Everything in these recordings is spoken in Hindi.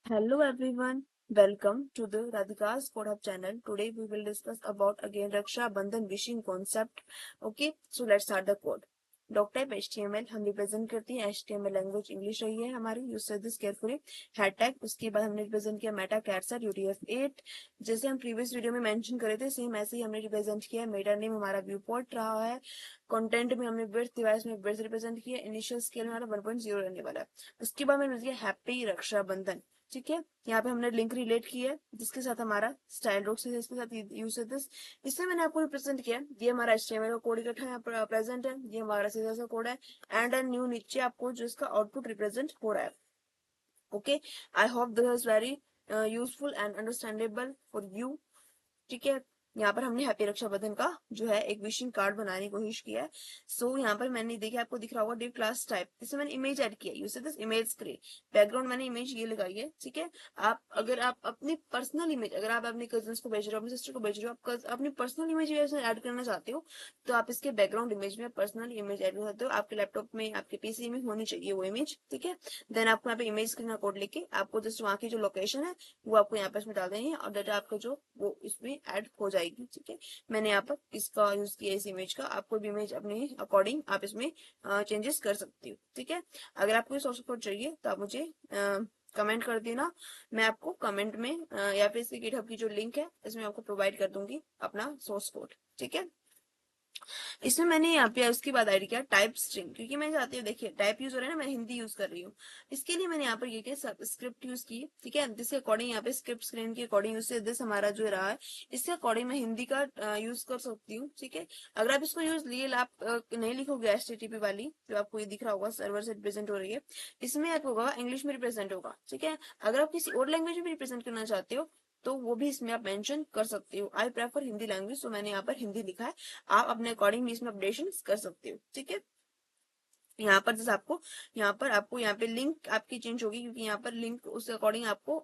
Hello everyone, welcome to the Radhika's Code Hub channel. Today we will discuss about again Raksha Bandhan wishing concept. Okay, so let's start the code. Doc type HTML हम रिप्रेजेंट करती है HTML लैंग्वेज इंग्लिश रही है हमारी यूज कर दिस केयरफुली हैड टैग उसके बाद हमने रिप्रेजेंट किया मेटा कैटसर UTF-8 जैसे हम प्रीवियस वीडियो में मेंशन करे थे सेम ऐसे ही हमने रिप्रेजेंट किया मेटा नेम हमारा व्यू पोर्ट रहा है कंटेंट में हमने विड्थ डिवाइस में विड्थ रिप्रेजेंट किया इनिशियल स्केल में हमारा 1.0 रहने वाला है उसके बाद मैंने दिया हैप्पी रक्षाबंधन ठीक है यहाँ पे हमने लिंक रिलेट किया है जिसके साथ हमारा स्टाइल रोक्स है इसके साथ यूज है दिस इसमें मैंने आपको रिप्रेजेंट किया ये हमारा HTML का कोड इकट्ठा यहाँ पर प्रेजेंट है ये हमारा सीधा सा कोड है एंड न्यू नीचे आपको जो इसका आउटपुट रिप्रेजेंट हो रहा है okay I hope this is very useful and understandable for you ठीक है यहाँ पर हमने हैप्पी रक्षाबंधन का जो है एक विशिंग कार्ड बनाने की कोशिश किया है सो यहाँ पर मैंने देखिए आपको दिख रहा होगा डिव क्लास टाइप इसमें मैंने इमेज ऐड किया use this image screen background मैंने इमेज ये लगाई है ठीक है अगर आप अपनी पर्सनल इमेज अगर आप अपने कजन को भेज रहे हो अपनी सिस्टर को भेज रहे हो आप अपनी पर्सनल इमेज ऐड करना चाहते हो तो आप इसके बैकग्राउंड इमेज में पर्सनल इमेज ऐड कर सकते हो आपके लैपटॉप में आपके पीसी में होनी चाहिए वो इमेज ठीक है देन आपको यहाँ पे इमेज स्क्रीन का कोड लेके आपको जस्ट वहाँ की जो लोकेशन है वो आपको यहाँ पे इसमें डाल देनी है और डाटा आपका जो वो इसमें ऐड हो जाएगी ठीक है मैंने यहाँ पर इसका यूज किया इस इमेज का आपको भी इमेज अपने अकॉर्डिंग आप इसमें चेंजेस कर सकती हो ठीक है अगर आपको सोर्स कोड चाहिए तो आप मुझे कमेंट कर देना मैं आपको कमेंट में या फिर इसके गिटहब की जो लिंक है इसमें आपको प्रोवाइड कर दूंगी अपना सोर्स कोड ठीक है इसमें मैंने यहाँ पे उसके बाद ऐड किया टाइप स्ट्रिंग क्योंकि मैं चाहती हूँ देखिए टाइप यूज हो रहा है ना मैं हिंदी यूज कर रही हूँ इसके लिए मैंने यहाँ पर ये किया स्क्रिप्ट यूज की ठीक है जिसके अकॉर्डिंग यहाँ पे स्क्रिप्ट स्क्रीन के अकॉर्डिंग यूज दिस हमारा जो रहा है इसके अकॉर्डिंग मैं हिंदी का यूज कर सकती हूँ ठीक है अगर आप इसको यूज लिए आप नहीं लिखोगे HTTP वाली जो आपको ये दिख रहा होगा सर्वर से रिप्रेजेंट हो रही है इसमें आपको होगा इंग्लिश में रिप्रेजेंट होगा ठीक है अगर आप किसी और लैंग्वेज में रिप्रेजेंट करना चाहते हो तो वो भी इसमें आप मेंशन कर सकते हो आई प्रेफर हिंदी लैंग्वेज तो मैंने यहाँ पर हिंदी लिखा है आप अपने अकॉर्डिंग भी इसमें अपडेशन कर सकते हो ठीक है यहाँ पर जैसे आपको यहाँ पे लिंक आपकी चेंज होगी क्योंकि यहाँ पर लिंक उस अकॉर्डिंग आपको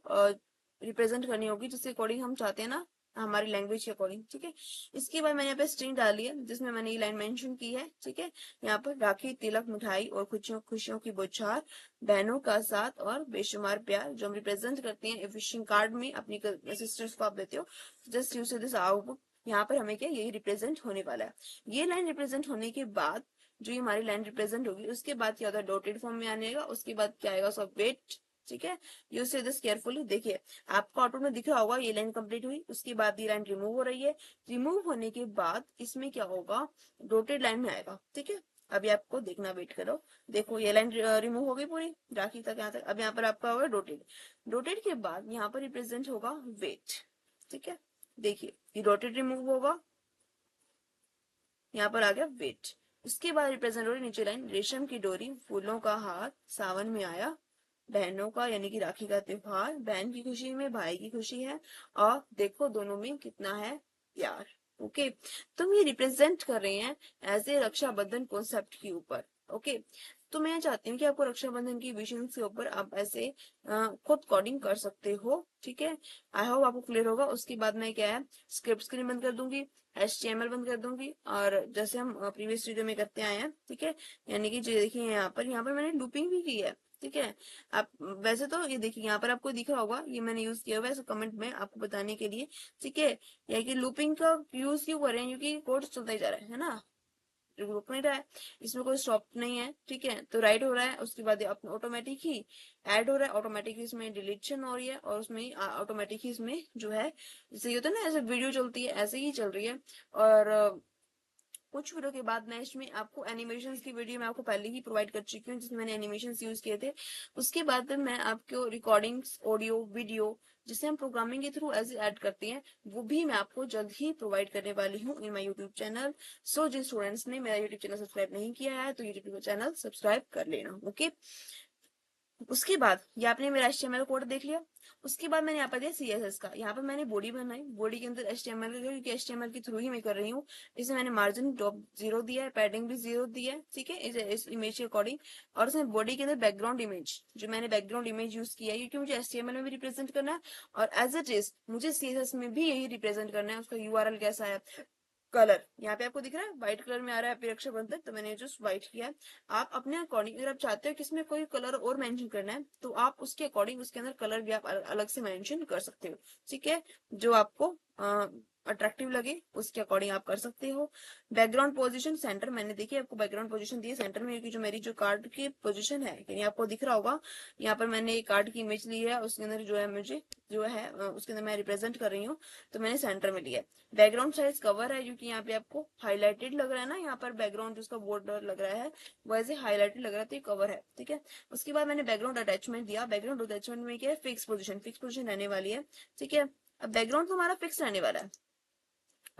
रिप्रेजेंट करनी होगी जिसके अकॉर्डिंग हम चाहते हैं ना हमारी लैंग्वेज के अकॉर्डिंग ठीक है इसके बाद मैंने यहाँ पे स्ट्रिंग डाली है जिसमें मैंने ये लाइन मेंशन की है ठीक है यहाँ पर राखी तिलक मिठाई और खुशियों खुशियों की बौछार बहनों का साथ और बेशुमार प्यार जो हम रिप्रेजेंट करते हैं विशिंग कार्ड में अपनी सिस्टर्स को आप देते हो जस्ट यूज दिस आउटपुट यहाँ पर हमें क्या यही रिप्रेजेंट होने वाला है ये लाइन रिप्रेजेंट होने के बाद जो हमारी लाइन रिप्रेजेंट होगी उसके बाद क्या होता है डॉटेड फॉर्म में आनेगा उसके बाद क्या आएगा उसका वेट ठीक है यूज से दिस केयरफुली देखिए आपको आउटपुट में दिख रहा होगा ये लाइन कंप्लीट हुई उसके बाद ये लाइन रिमूव हो रही है रिमूव होने के बाद इसमें क्या होगा डॉटेड लाइन में आएगा ठीक है अभी आपको देखना वेट करो देखो ये लाइन रिमूव हो गई पूरी राखी तक यहाँ तक अब यहाँ पर आपका होगा डॉटेड डॉटेड के बाद यहाँ पर रिप्रेजेंट होगा वेट ठीक है देखिए ये डॉटेड रिमूव होगा यहाँ पर आ गया वेट उसके बाद रिप्रेजेंट हो रही नीचे लाइन रेशम की डोरी फूलों का हार सावन में आया बहनों का यानी कि राखी का त्योहार बहन की खुशी में भाई की खुशी है और देखो दोनों में कितना है प्यार ओके तुम ये रिप्रेजेंट कर रहे हैं एज ए रक्षाबंधन कॉन्सेप्ट के ऊपर ओके तो मैं चाहती हूँ कि आपको रक्षाबंधन की विशेष के ऊपर आप ऐसे खुद कोडिंग कर सकते हो ठीक है आई होप आपको क्लियर होगा उसके बाद मैं क्या है स्क्रिप्ट स्क्रीन बंद कर दूंगी HTML बंद कर दूंगी और जैसे हम प्रीवियस वीडियो में करते आए हैं ठीक है यानी कि जो देखिए यहाँ पर मैंने लूपिंग भी की है ठीक है आप वैसे तो ये देखिए यहाँ पर आपको दिख रहा होगा ये मैंने यूज किया हुआ है कमेंट में आपको बताने के लिए ठीक है या कि लूपिंग का यूज क्यों कर रहे हैं क्योंकि कोड चलता ही जा रहा है ना रुक नहीं रहा है इसमें कोई स्टॉप नहीं है ठीक है तो राइट हो रहा है उसके बाद ऑटोमेटिक ही ऐड हो रहा है ऑटोमेटिक ही इसमें डिलीशन हो रही है और उसमें ऑटोमेटिक ही इसमें जो है जैसे होता है ना ऐसे वीडियो चलती है ऐसे ही चल रही है और कुछ वीडियो के बाद नेक्स्ट में आपको एनिमेशन की वीडियो मैं आपको पहले ही प्रोवाइड कर चुकी हूँ जिसमें मैंने एनिमेशन यूज किए थे उसके बाद मैं आपको रिकॉर्डिंग्स ऑडियो वीडियो जिसे हम प्रोग्रामिंग के थ्रू ऐसे ऐड करते हैं वो भी मैं आपको जल्द ही प्रोवाइड करने वाली हूँ in my YouTube channel so जिन स्टूडेंट्स ने मेरा यूट्यूब चैनल सब्सक्राइब नहीं किया है तो यूट्यूब चैनल सब्सक्राइब कर लेना ओके उसके बाद ये आपने मेरा HTML कोड देख लिया उसके बाद मैंने यहाँ पर दिया CSS का यहाँ पर मैंने बॉडी बनाई बॉडी के अंदर HTML का क्योंकि HTML के थ्रू ही मैं कर रही हूँ इसमें मैंने मार्जिन टॉप 0 दिया है पैडिंग भी 0 दिया है ठीक है इस इमेज के अकॉर्डिंग और इसमें बॉडी के अंदर बैकग्राउंड इमेज जो मैंने बैकग्राउंड इमेज यूज किया है क्योंकि मुझे HTML में भी रिप्रेजेंट करना है और एज इट इज मुझे CSS में भी यही रिप्रेजेंट करना है उसका URL कैसा है कलर यहाँ पे आपको दिख रहा है व्हाइट कलर में आ रहा है हैप्पी रक्षाबंधन, तो मैंने जो व्हाइट किया है। आप अपने अकॉर्डिंग अगर आप चाहते हो कि इसमें कोई कलर और मेंशन करना है तो आप उसके अकॉर्डिंग उसके अंदर कलर भी आप अलग से मेंशन कर सकते हो, ठीक है, जो आपको अट्रैक्टिव लगे उसके अकॉर्डिंग आप कर सकते हो। बैकग्राउंड पोजीशन सेंटर, मैंने देखिए आपको बैकग्राउंड पोजीशन दी है सेंटर में, क्योंकि जो मेरी जो कार्ड की पोजीशन है यानी आपको दिख रहा होगा यहाँ पर मैंने एक कार्ड की इमेज ली है, उसके अंदर जो है मुझे जो है उसके अंदर मैं रिप्रेजेंट कर रही हूँ, तो मैंने सेंटर में लिया है। बैकग्राउंड साइज कवर है, क्योंकि यहाँ पे आपको हाईलाइटेड लग रहा है ना, यहाँ पर बैकग्राउंड जिसका बॉर्डर लग रहा है वैसे हाईलाइटेड लग रहा है, तो ये कवर है, ठीक है। उसके बाद मैंने बैकग्राउंड अटैचमेंट दिया। बैकग्राउंड अटैचमेंट में क्या है, फिक्स पोजिशन रहने वाली है, ठीक है। अब बैकग्राउंड तो हमारा फिक्स रहने वाला है।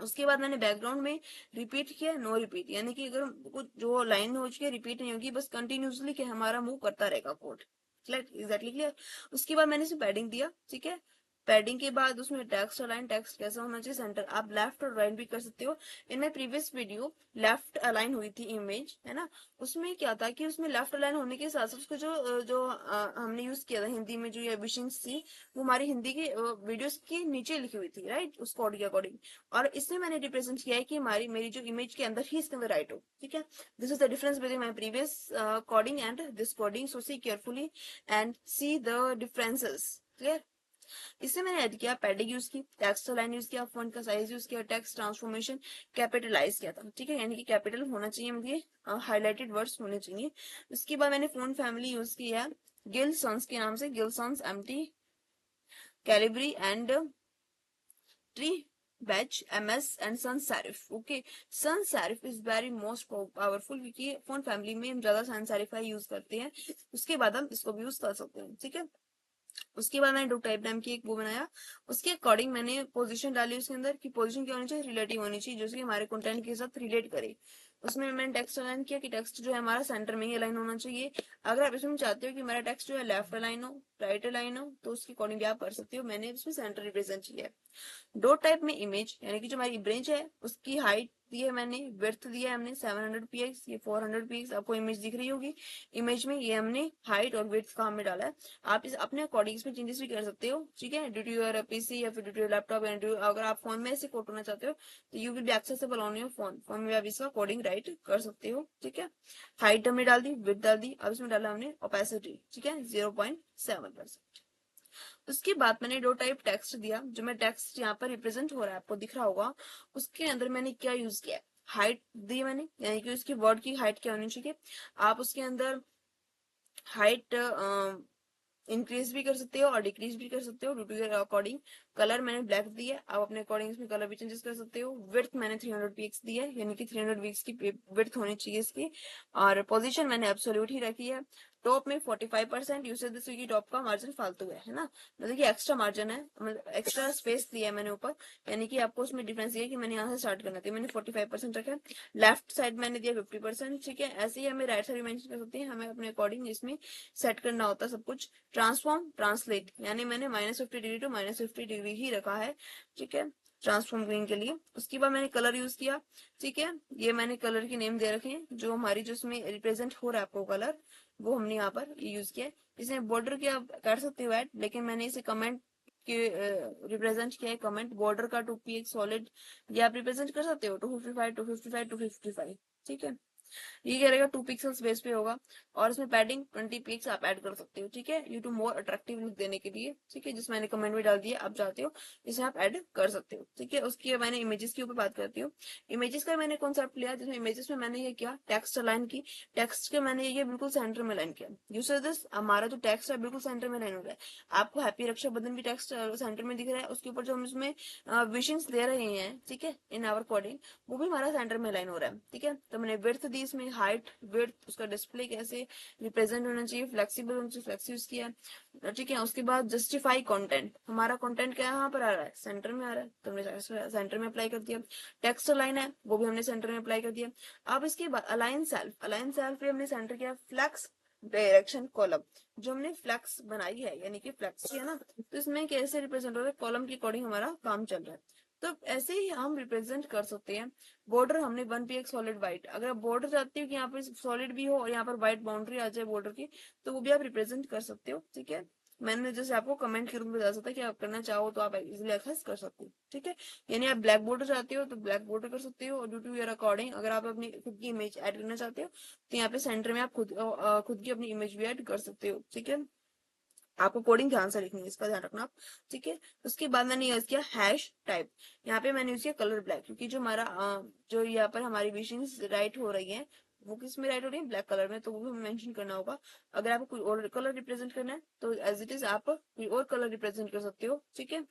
उसके बाद मैंने बैकग्राउंड में रिपीट किया, नो रिपीट, यानी कि अगर कुछ जो लाइन हो चुकी है रिपीट नहीं होगी, बस कंटिन्यूसली कि हमारा मूव करता रहेगा कोड, एग्जैक्टली क्लियर। उसके बाद मैंने इसे पैडिंग दिया, ठीक है। पैडिंग के बाद उसमें टेक्स्ट अलाइन, टेक्स्ट कैसा होना चाहिए सेंटर, आप लेफ्ट और राइट भी कर सकते हो। In my previous video left align हुई थी इमेज, है ना, उसमें क्या था कि उसमें लेफ्ट अलाइन होने के साथ साथ उसको हमने यूज किया था हिंदी में जो ये विशिंग्स थी, वो हमारी हिंदी के वीडियोस के नीचे लिखी हुई थी, राइट, उस कोड के अकॉर्डिंग। और इसमें मैंने रिप्रेजेंट किया है कि हमारी मेरी जो इमेज के अंदर ही इसके अंदर राइट हो, ठीक है। This is the difference between my previous coding and this coding, so see carefully and see the differences, clear. इससे मैंने ऐड किया, पैडिंग यूज की, टेक्स्ट लाइन यूज किया, फॉन्ट का साइज यूज किया, टेक्स्ट ट्रांसफॉर्मेशन कैपिटलाइज किया था, ठीक है, यानी कि कैपिटल होना चाहिए मुझे, हाईलाइटेड वर्ड्स होने चाहिए। उसके बाद मैंने फोन फैमिली यूज किया गिल सन्स के नाम से, Gill Sans MT Calibri and Trebuchet MS and sans serif, okay. sans serif is very most powerful, क्योंकि फोन फैमिली में हम ज्यादा sans serif यूज करते हैं, उसके बाद हम इसको भी यूज कर सकते हैं, ठीक है। उसके बाद मैंने डॉक टाइप नाम की एक वो बनाया, उसके अकॉर्डिंग मैंने पोजीशन डाली उसके अंदर कि पोजीशन क्या होनी चाहिए, रिलेटिव होनी चाहिए, जो कि हमारे कंटेंट के साथ रिलेट करे। उसमें मैंने टेक्स्ट अलाइन किया कि टेक्स्ट जो है हमारा सेंटर में ही अलाइन होना चाहिए। अगर आप इसमें चाहते हो कि मेरा टेक्स्ट जो है लेफ्ट अलाइन हो, राइट अलाइन हो, तो उसके अकॉर्डिंग भी आप कर सकते हो। मैंने इसमें सेंटर रिप्रेजेंट किया है। डॉट टाइप में इमेज, यानी कि जो हमारी इमेज है उसकी हाइट दी है मैंने, विड्थ दिया है हमने 700 px, ये 400 px, आपको इमेज दिख रही होगी इमेज में, ये हमने हाइट और विड्थ का हमने डाला है। आप इस अपने अकॉर्डिंग इसमें चेंजेस भी कर सकते हो, ठीक है, ड्यू टू योर पीसी या फिर ड्यू टू योर लैपटॉप, अगर आप फोन में ऐसे कोड करना चाहते हो तो you will be accessible on your phone में आप इसका कोडिंग राइट कर सकते हो, ठीक है। हाइट हमने डाल दी, विड्थ डाल दी, अब इसमें डाला हमने ओपेसिटी, ठीक है, 0.7%। उसके बाद मैंने दो टाइप टेक्स्ट दिया, जो मैं टेक्स्ट यहाँ पर रिप्रेजेंट हो रहा है आपको दिख रहा होगा, उसके अंदर मैंने क्या यूज किया, हाइट दी मैंने, यानी कि उसकी वर्ड की हाइट क्या होनी चाहिए। आप उसके अंदर हाइट इंक्रीज भी कर सकते हो और डिक्रीज भी कर सकते हो due to your according. Colour मैंने ब्लैक दी है, आप अपने अकॉर्डिंग इसमें कलर भी चेंजेस कर सकते हो। विड्थ मैंने 300 px दी है, यानी कि 300 px की विड्थ होनी चाहिए इसकी। और पोजीशन मैंने एब्सोल्यूट ही रखी है। टॉप में 45% यूसेज दिस की टॉप का मार्जिन फालतू है ना, मतलब कि एक्स्ट्रा मार्जिन है, मतलब एक्स्ट्रा स्पेस दिया है मैंने ऊपर, यानी कि आपको उसमें डिफरेंस ये है कि मैंने यहाँ से स्टार्ट करना था, मैंने 45% रखा है। लेफ्ट साइड मैंने दिया 50%, ठीक है। ऐसे ही हमें राइट साइड मेंशन कर सकते हैं, हमें अपने अकॉर्डिंग इसमें सेट करना होता है सब कुछ। ट्रांसफॉर्म ट्रांसलेट, यानी मैंने -50 डिग्री टू -50 डिग्री ही रखा है, ठीक है, ट्रांसफॉर्म ग्रीन के लिए। उसके बाद मैंने कलर यूज किया, ठीक है, ये मैंने कलर के नेम दे रखे हैं, जो हमारी जो इसमें रिप्रेजेंट हो रहा है आपको कलर, वो हमने यहाँ पर यूज किया है। इसमें बॉर्डर की आप कर सकते हो ऐड, लेकिन मैंने इसे कमेंट के रिप्रेजेंट किया है, कमेंट बॉर्डर का 2px सॉलिड, ये आप रिप्रेजेंट कर सकते हो 255 255 255, ठीक है। ये क्या रहेगा 2 पिक्सल स्पेस पे होगा, और इसमें पैडिंग 20 px आप ऐड कर सकते हो, ठीक है, you to more attractive look देने के लिए, ठीक है, जिस मैंने कमेंट में डाल दिया, आप चाहते हो इसे आप ऐड कर सकते हो, ठीक है। उसकी मैंने इमेजेस के ऊपर बात करती हूँ। इमेजेस का मैंने कॉन्सेप्ट लिया, जिसमें इमेजेस में मैंने ये किया टेक्स्ट अलाइन की, टेक्स्ट के मैंने ये बिल्कुल सेंटर में लाइन किया। यूज दिस, हमारा जो टेक्स्ट है बिल्कुल सेंटर में लाइन हो रहा है। आपको हैप्पी रक्षाबंधन भी टेक्स्ट सेंटर में दिख रहा है, उसके ऊपर जो हम इसमें विशिंग्स दे रहे हैं, ठीक है, इन आवर कोडिंग, वो भी हमारा सेंटर में लाइन हो रहा है, ठीक है। तो मैंने विड्थ दी, इसमें हाइट विड्थ उसका डिस्प्ले कैसे रिप्रेजेंट होना चाहिए, फ्लेक्सिबल होना चाहिए, फ्लेक्स यूज किया, ठीक है। उसके बाद जस्टिफाई कंटेंट, हमारा कंटेंट क्या यहाँ पर आ रहा है, सेंटर में आ रहा है, तो हमने सेंटर में अप्लाई कर दिया। टेक्स्ट लाइन है, वो भी हमने सेंटर में अप्लाई कर दिया। अब इसके बाद अलाइन सेल्फ पे हमने सेंटर किया, फ्लेक्स डायरेक्शन कॉलम, जो हमने फ्लेक्स बनाई है, यानी कि फ्लेक्स किया ना, तो इसमें कैसे रिप्रेजेंट हो रहा है, कॉलम के अकॉर्डिंग हमारा काम चल रहा है, तो ऐसे ही हम रिप्रेजेंट कर सकते हैं। बॉर्डर हमने 1px सॉलिड व्हाइट, अगर आप बॉर्डर चाहते हो कि यहाँ पर सॉलिड भी हो और यहाँ पर व्हाइट बाउंड्री आ जाए बॉर्डर की, तो वो भी आप रिप्रेजेंट कर सकते हो, ठीक है। मैंने जैसे आपको कमेंट के रूप में बता सकता कि आप करना चाहो तो आप इजिली एक्सेस कर सकते हो, ठीक है। यानी आप ब्लैक बॉर्डर चाहते हो तो ब्लैक बॉर्डर कर सकते हो, और ड्यू टू योर अकॉर्डिंग अगर आप अपनी खुद की इमेज ऐड करना चाहते हो तो यहाँ पे सेंटर में आप खुद की अपनी इमेज भी ऐड कर सकते हो, ठीक है। आपको कोडिंग ध्यान से लिखनी है, इसका ध्यान रखना आप, ठीक है। उसके बाद मैंने यूज किया हैश टाइप। यहाँ पे मैंने यूज किया कलर ब्लैक, क्योंकि जो हमारा जो यहाँ पर हमारी विशिंग्स राइट हो रही है वो किस में राइट हो रही है, ब्लैक कलर में, तो वो भी हमें मेंशन करना होगा। अगर आपको कोई और कलर रिप्रेजेंट करना है तो एज इट इज आप कोई और कलर रिप्रेजेंट कर सकते हो, ठीक है।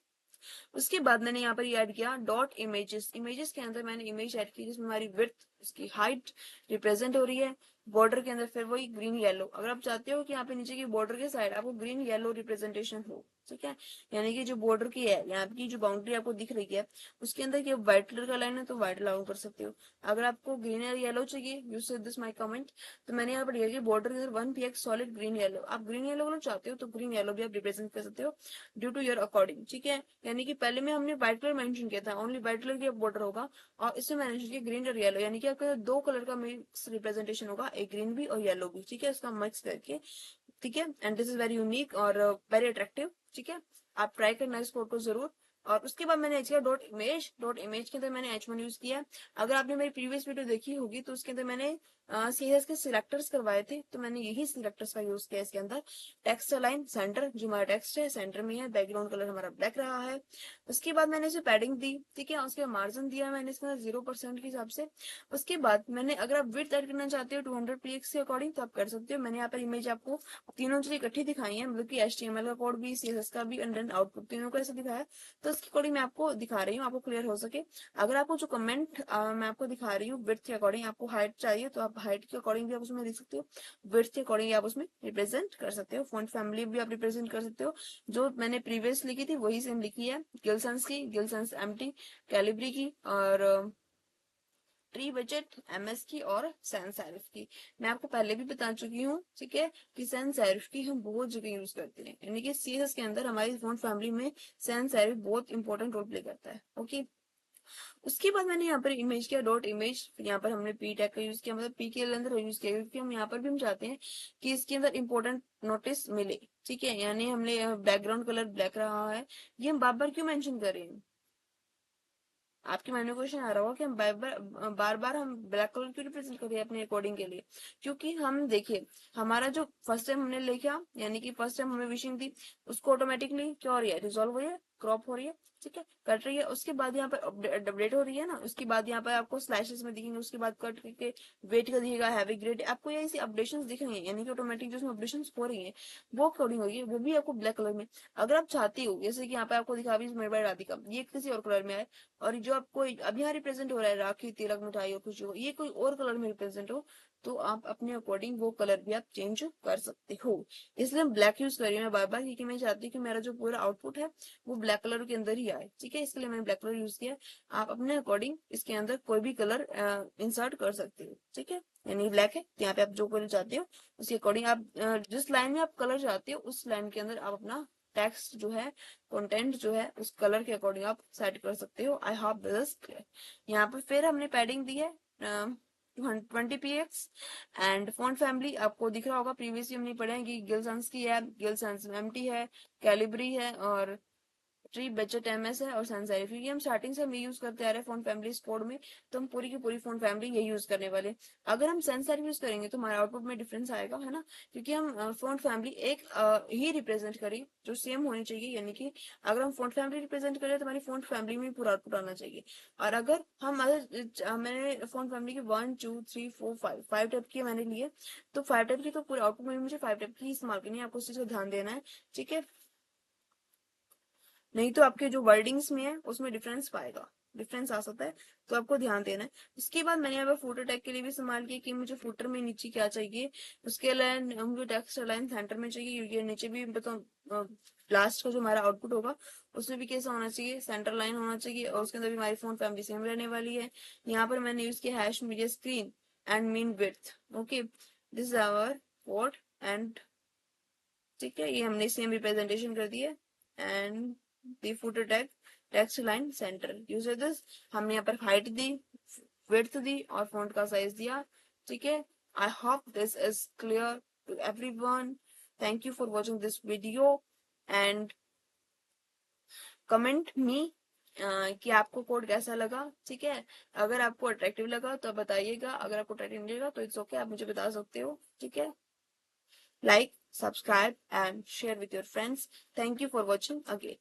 उसके बाद मैंने यहाँ पर ऐड किया डॉट इमेजेस। इमेजेस के अंदर मैंने इमेज ऐड की जिसमें हमारी विड्थ, उसकी हाइट रिप्रेजेंट हो रही है। बॉर्डर के अंदर फिर वही ग्रीन येलो, अगर आप चाहते हो कि यहाँ पे नीचे की बॉर्डर के साइड आपको ग्रीन येलो रिप्रेजेंटेशन हो, ठीक है। यानी कि जो बॉर्डर की है, यहाँ की जो बाउंड्री आपको दिख रही है उसके अंदर की व्हाइट कलर का लाइन है तो व्हाइट लागू कर सकते हो। अगर आपको ग्रीन और येलो चाहिए, यू से दिस माई कमेंट, तो मैंने यहाँ पर लिया कि बॉर्डर के अंदर 1 px सॉलिड ग्रीन येलो, आप ग्रीन येलो वाला चाहते हो तो ग्रीन येलो भी आप रिप्रेजेंट कर सकते हो ड्यू टू योर अकॉर्डिंग, ठीक है। यानी कि पहले में हमने व्हाइट कलर मेंशन किया था, ओनली व्हाइट कलर की बॉर्डर होगा, और इसमें मेंशन किया ग्रीन और येलो, यानी कि आपके दो कलर का मिक्स रिप्रेजेंटेशन होगा, एक ग्रीन भी और येलो भी, ठीक है, इसका मिक्स करके, ठीक है। And this is very unique और वेरी अट्रैक्टिव, ठीक है। आप ट्राई करना इस कोड को जरूर। और उसके बाद मैंने किया डॉट इमेज के अंदर मैंने H1 यूज किया। अगर आपने मेरी प्रीवियस वीडियो देखी होगी तो उसके अंदर मैंने CSS के सिलेक्टर्स करवाए थे, तो मैंने यही सिलेक्टर्स का यूज किया इसके अंदर। टेक्स्ट अलाइन सेंटर, जो हमारा टेक्स्ट है सेंटर में है, बैकग्राउंड कलर हमारा ब्लैक रहा है। उसके बाद मैंने इसे पैडिंग दी, ठीक है, उसके मार्जिन दिया मैंने इसके अंदर 0% के हिसाब से। उसके बाद मैंने, अगर आप विड्थ ऐड करना चाहते हो 200 px के अकॉर्डिंग तो आप कर सकते हो। मैंने यहाँ पर इमेज आपको तीनों चीजें इकट्ठी दिखाई है, मतलब कि HTML का कोड भी, CSS का भी, एंड देन आउटपुट तीनों को ऐसे दिखाया, तो इसके अकॉर्डिंग मैं आपको दिखा रही हूँ, आपको क्लियर हो सके। अगर आपको जो कमेंट मैं आपको दिखा रही हूँ विड्थ के अकॉर्डिंग, आपको हाइट चाहिए तो आप हाइट के अकॉर्डिंग भी आप उसमें लिख सकते हो, विड्थ के अकॉर्डिंग आप उसमें रिप्रेजेंट कर सकते हो, फॉन्ट फैमिली भी आप रिप्रेजेंट कर सकते हो। जो मैंने प्रीवियस लिखी थी वही सेम लिखी है, गिलसंस की, गिलसंस एम्प्टी, कैलिब्री की, और ट्री बजट MS की, और सैन सेरिफ की। मैं आपको पहले भी बता चुकी हूँ, ठीक है, कि सैन सेरिफ की हम बहुत जगह यूज करते हैं, यानी कि CSS के अंदर हमारी फॉन्ट फैमिली में सैन सेरिफ बहुत इंपॉर्टेंट रोल प्ले करता है, ओके। उसके बाद मैंने यहाँ पर इमेज किया डॉट इमेज, यहाँ पर हमने P टैग का यूज किया, मतलब P के अंदर यूज किया, क्योंकि हम यहाँ पर भी हम चाहते हैं कि इसके अंदर इंपॉर्टेंट नोटिस मिले, ठीक है। यानी हमने बैकग्राउंड कलर ब्लैक रहा है, ये हम बार बार क्यों मेंशन कर रहे हैं, आपके माइंड में क्वेश्चन आ रहा होगा कि हम बार बार हम ब्लैक कलर क्यों रिप्रेजेंट करें अपने अकॉर्डिंग के लिए। क्योंकि हम देखिए, हमारा जो फर्स्ट टाइम हमने लिखा, यानी कि फर्स्ट टाइम हमें विशिंग थी, उसको ऑटोमेटिकली क्या हो रही है, रिजॉल्व हो रही है, क्रॉप हो रही है, ठीक है, कट रही है। उसके बाद यहाँ पर अपडेट हो रही है ना, उसके बाद यहाँ पर आपको स्लैशेस में दिखेंगे, उसके बाद कट करके वेट का दिखेगा, हैवी ग्रेड, आपको ये ऐसी अपडेशन दिखेंगे, यानी कि ऑटोमेटिक जो अपडेशन हो रही है वो कोडिंग होगी, वो भी आपको ब्लैक कलर में। अगर आप चाहती हो, जैसे कि यहाँ पे आपको दिखा भी मेड बाय राधिका, ये किसी और कलर में है, और जो आपको अब यहाँ रिप्रेजेंट हो रहा है राखी, तिलक, मिठाई और खुशी हो, ये कोई और कलर में रिप्रेजेंट हो, तो आप अपने अकॉर्डिंग वो कलर भी आप चेंज कर सकते हो। इसलिए हम ब्लैक यूज कर रही हूँ मैं बार बार, क्योंकि मैं चाहती हूँ कि मेरा जो पूरा आउटपुट है वो ब्लैक कलर के अंदर ही आए, ठीक है, इसके लिए मैंने ब्लैक कलर यूज किया। आप अपने अकॉर्डिंग इसके अंदर कोई भी कलर इंसर्ट कर सकते हो, ठीक है। यानी ब्लैक है तो यहाँ पे आप जो कलर चाहते हो उसके अकॉर्डिंग आप जिस लाइन में आप कलर चाहते हो उस लाइन के अंदर आप अपना टेक्स्ट जो है, कंटेंट जो है, उस कलर के अकॉर्डिंग आप सेट कर सकते हो। आई होप दिस इज क्लियर। यहाँ पर फिर हमने पैडिंग दी है 20 px, एंड फॉन्ट फैमिली आपको दिख रहा होगा, प्रीवियसली हमने पढ़ा है कि गिलसंस की है, गिलसंस एम्प्टी है, कैलिब्री है, और ट्री बजट MS है, और सैन सेरिफ, क्योंकि हम स्टार्टिंग से हम ये यूज करते आ रहे हैं फॉन्ट फैमिली कोड में, तो हम पूरी की पूरी फॉन्ट फैमिली ये यूज करने वाले। अगर हम सैन सेरिफ यूज करेंगे तो हमारे आउटपुट में डिफरेंस आएगा, है ना, क्योंकि हम फॉन्ट फैमिली एक ही रिप्रेजेंट करें जो सेम होनी चाहिए, यानी कि अगर हम फॉन्ट फैमिली रिप्रेजेंट करें तो हमारी फॉन्ट फैमिली में पूरा आउटपुट आना चाहिए। और अगर हम मैंने फॉन्ट फैमिली के 1 2 3 4 5 टाइप की मैंने लिए, तो 5 टाइप की तो पूरे आउटपुट में मुझे 5 टाइप की इस्तेमाल करनी है, आपको उस चीज का ध्यान देना है, ठीक है। नहीं तो आपके जो वर्डिंग्स में है उसमें डिफरेंस पाएगा, डिफरेंस आ सकता है, तो आपको ध्यान देना है। उसके बाद मैंने यहाँ पे फुटर टैग के लिए भी इस्तेमाल किया कि मुझे फुटर में नीचे क्या चाहिए, उसके अलावा मुझे टेक्स्ट अलाइन सेंटर में चाहिए, क्योंकि नीचे भी मतलब लास्ट का जो हमारा आउटपुट होगा उसमें भी कैसा होना चाहिए, सेंटर लाइन होना चाहिए, और उसके अंदर भी हमारी फोन फैमिली सेम रहने वाली है। यहाँ पर मैंने यूज किया hash media screen and min width, okay, this is our code, and ठीक है, ये हमने सेम रिप्रेजेंटेशन कर दी है। And the footer tag text line centre use this, हमने यहाँ पर हाइट दी, विड्थ दी, और फॉन्ट का साइज दिया, ठीक है। I hope this is clear to everyone. Thank you for watching this video. And comment me कि आपको कोड कैसा लगा, ठीक है। अगर आपको अट्रैक्टिव लगा तो बताइएगा, अगर आपको अट्रैक्टिव नहीं लगा तो इट्स ओके, आप मुझे बता सकते हो, ठीक है। Like, subscribe and share with your friends. Thank you for watching again.